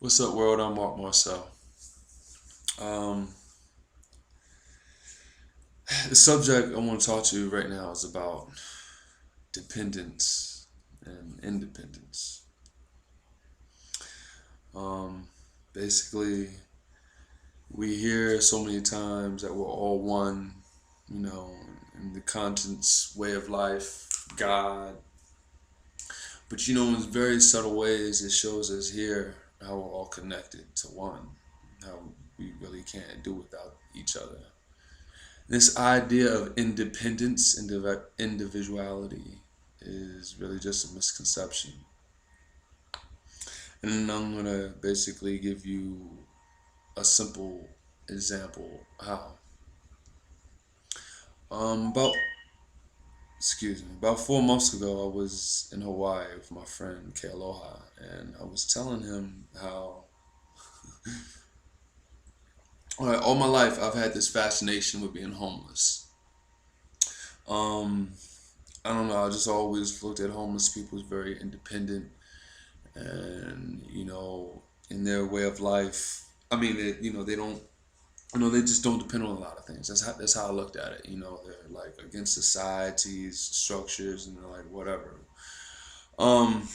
What's up, world? I'm Marc Marcel. Um, the subject I want to talk to you right now is about dependence and independence. Um, Basically, we hear so many times that we're all one, you know, in the contents, way of life, God. But in very subtle ways, it shows us here how we're all connected to one, how we really can't do without each other. This idea of independence and individuality is really just a misconception. And I'm going to basically give you a simple example how. About about 4 months ago, I was in Hawaii with my friend Kealoha, and I was telling him how all my life I've had this fascination with being homeless. Um, I don't know. I just always looked at homeless people as very independent, and in their way of life. I mean, they don't. They just don't depend on a lot of things. That's how I looked at it. They're like against society's structures, and they're like whatever. Um,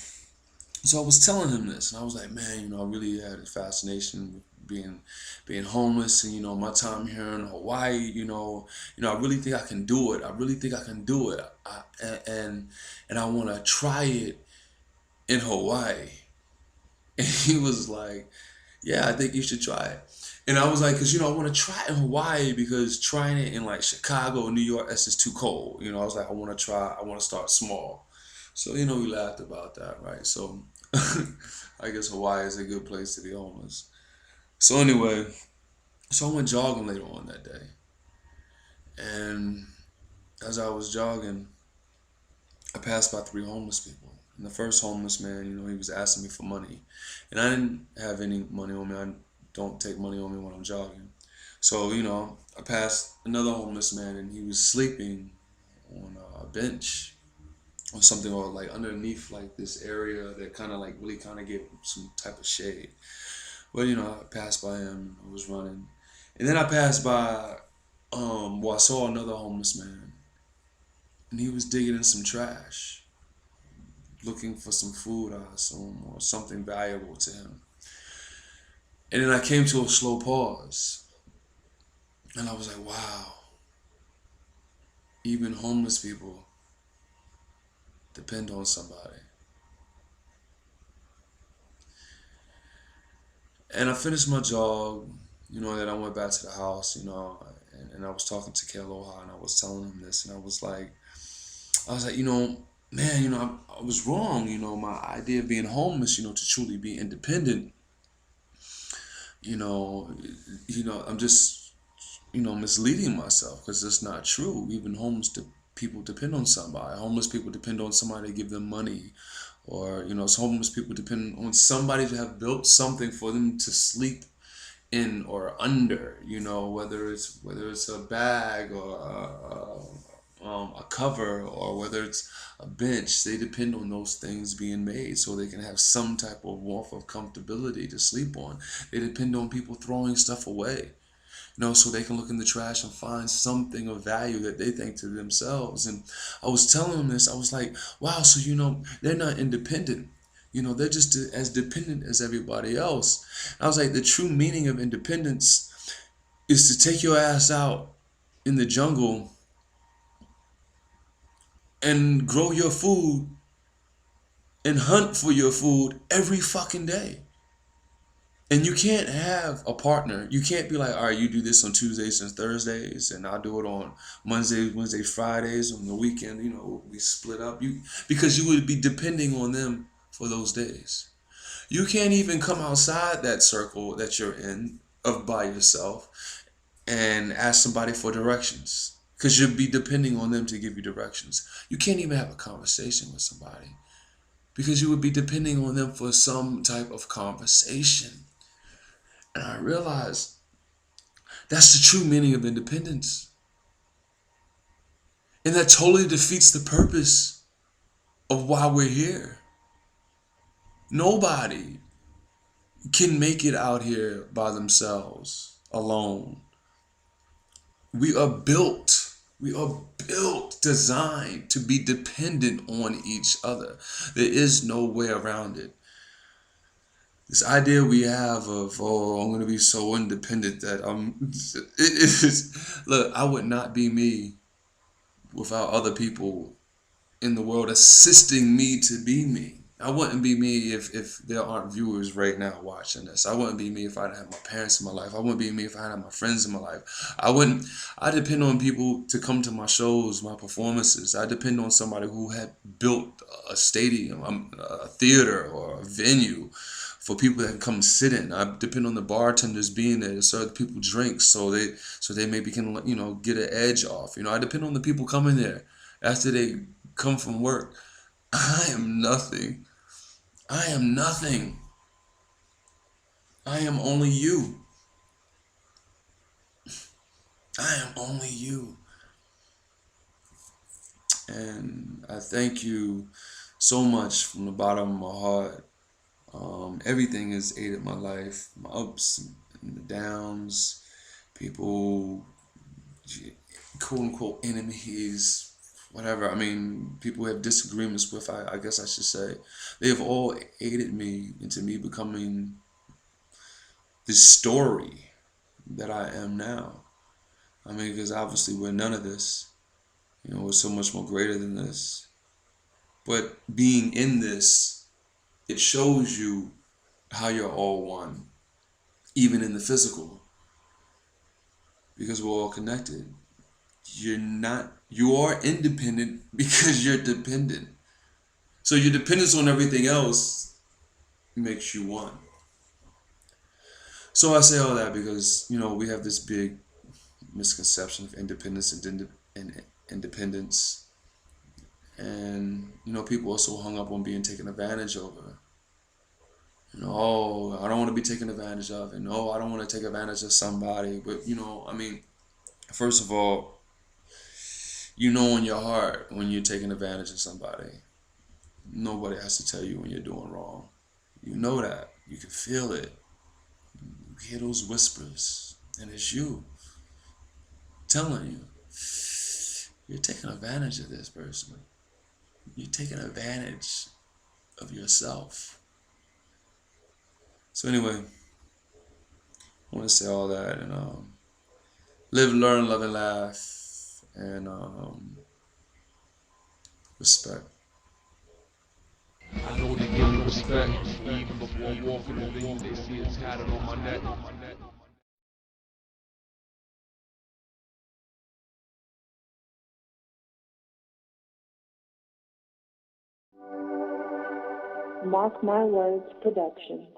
so I was telling him this, and I was like, man, I really had a fascination with being homeless, and my time here in Hawaii. I really think I can do it. I really think I can do it. And I want to try it in Hawaii. And he was like, yeah, I think you should try it. And I was like, because, I want to try it in Hawaii because trying it in like Chicago, New York, that's just too cold. I was like, I want to start small. So, we laughed about that, right? So I guess Hawaii is a good place to be homeless. So anyway, so I went jogging later on that day. And as I was jogging, I passed by three homeless people. And the first homeless man, he was asking me for money. And I didn't have any money on me. I don't take money on me when I'm jogging. So, I passed another homeless man and he was sleeping on a bench or something, or like underneath like this area that kind of like really kind of gave him some type of shade. But, I passed by him, I was running. And then I passed by, I saw another homeless man and he was digging in some trash, looking for some food, I assume, or something valuable to him. And then I came to a slow pause, and I was like, wow, even homeless people depend on somebody. And I finished my jog, then I went back to the house, and I was talking to Kealoha, and I was telling him this, and I was like, man, I was wrong, my idea of being homeless, to truly be independent, you know, I'm just, misleading myself because it's not true. Even people depend on somebody. Homeless people depend on somebody to give them money, or so homeless people depend on somebody to have built something for them to sleep in or under. Whether it's a bag or a cover, or whether it's a bench. They depend on those things being made so they can have some type of warmth of comfortability to sleep on. They depend on people throwing stuff away, so they can look in the trash and find something of value that they think to themselves. And I was telling them this, I was like, wow, so they're not independent. They're just as dependent as everybody else. I was like, the true meaning of independence is to take your ass out in the jungle and grow your food and hunt for your food every fucking day. And you can't have a partner. You can't be like, all right, you do this on Tuesdays and Thursdays, and I'll do it on Mondays, Wednesday, Fridays. On the weekend, we split up. Because you would be depending on them for those days. You can't even come outside that circle that you're in of by yourself and ask somebody for directions, because you'll be depending on them to give you directions. You can't even have a conversation with somebody because you would be depending on them for some type of conversation. And I realized that's the true meaning of independence. And that totally defeats the purpose of why we're here. Nobody, can make it out here by themselves, alone. We are built. We are built, designed to be dependent on each other. There is no way around it. This idea we have of, oh, I'm going to be so independent that it is, look, I would not be me without other people in the world assisting me to be me. I wouldn't be me if there aren't viewers right now watching this. I wouldn't be me if I didn't have my parents in my life. I wouldn't be me if I didn't have my friends in my life. I wouldn't. I depend on people to come to my shows, my performances. I depend on somebody who had built a stadium, a theater, or a venue for people that can come sit in. I depend on the bartenders being there to serve people drinks, so they maybe can get an edge off. I depend on the people coming there after they come from work. I am nothing. I am nothing. I am only you. I am only you. And I thank you so much from the bottom of my heart. Everything has aided my life, my ups and the downs, people, quote unquote, enemies, whatever. I mean, people have disagreements with, I guess I should say. They have all aided me into me becoming this story that I am now. I mean, because obviously we're none of this. We're so much more greater than this. But being in this, it shows you how you're all one, even in the physical, because we're all connected. You are independent because you're dependent. So your dependence on everything else makes you one. So I say all that because, we have this big misconception of independence and independence. And, people are so hung up on being taken advantage over. Oh, I don't want to be taken advantage of. And no, I don't want to take advantage of somebody. But, I mean, first of all, in your heart when you're taking advantage of somebody. Nobody has to tell you when you're doing wrong. You know that. You can feel it. You hear those whispers. And it's you telling you, you're taking advantage of this person. You're taking advantage of yourself. So anyway, I want to say all that and live, learn, love, and laugh, and respect. I know they give me respect, even before walking in the youth, they see it tatted on my neck. Mark My Words Productions.